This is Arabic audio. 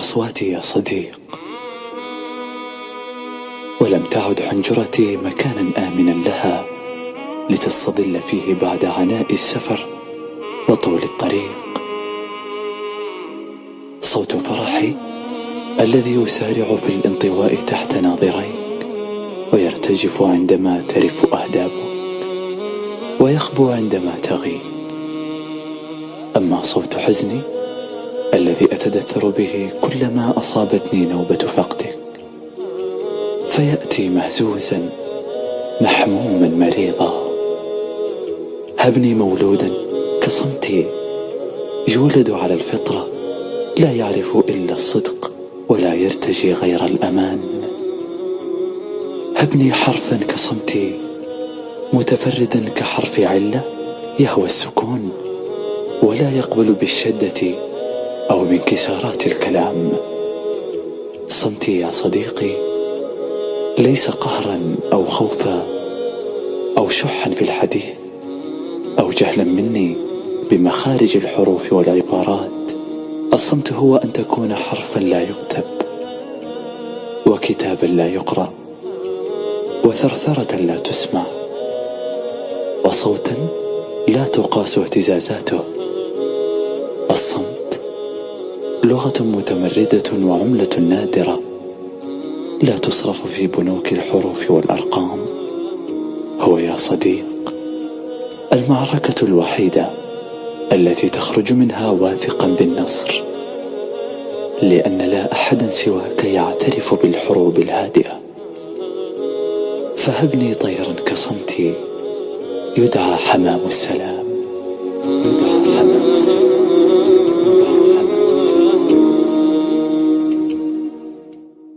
أصواتي يا صديق، ولم تعد حنجرتي مكانا آمنا لها لتستظل فيه بعد عناء السفر وطول الطريق. صوت فرحي الذي يسارع في الانطواء تحت ناظريك، ويرتجف عندما ترف أهدابك، ويخبو عندما تغيب. أما صوت حزني الذي أتدثر به كلما أصابتني نوبة فقدك، فيأتي مهزوزا محموما مريضا. هبني مولودا كصمتي يولد على الفطرة، لا يعرف إلا الصدق ولا يرتجي غير الأمان. هبني حرفا كصمتي متفردا كحرف علة يهوى السكون، ولا يقبل بالشدة أو بانكسارات الكلام. صمتي يا صديقي ليس قهرا أو خوفا أو شحا في الحديث أو جهلا مني بمخارج الحروف والعبارات. الصمت هو أن تكون حرفا لا يكتب، وكتابا لا يقرأ، وثرثرة لا تسمع، وصوتا لا تقاس اهتزازاته. الصمت لغة متمردة وعملة نادرة لا تصرف في بنوك الحروف والأرقام. هو يا صديق المعركة الوحيدة التي تخرج منها واثقا بالنصر، لأن لا أحدا سواك يعترف بالحروب الهادئة. فهبني طيرا كصمتي يدعى حمام السلام، يدعى حمام السلام.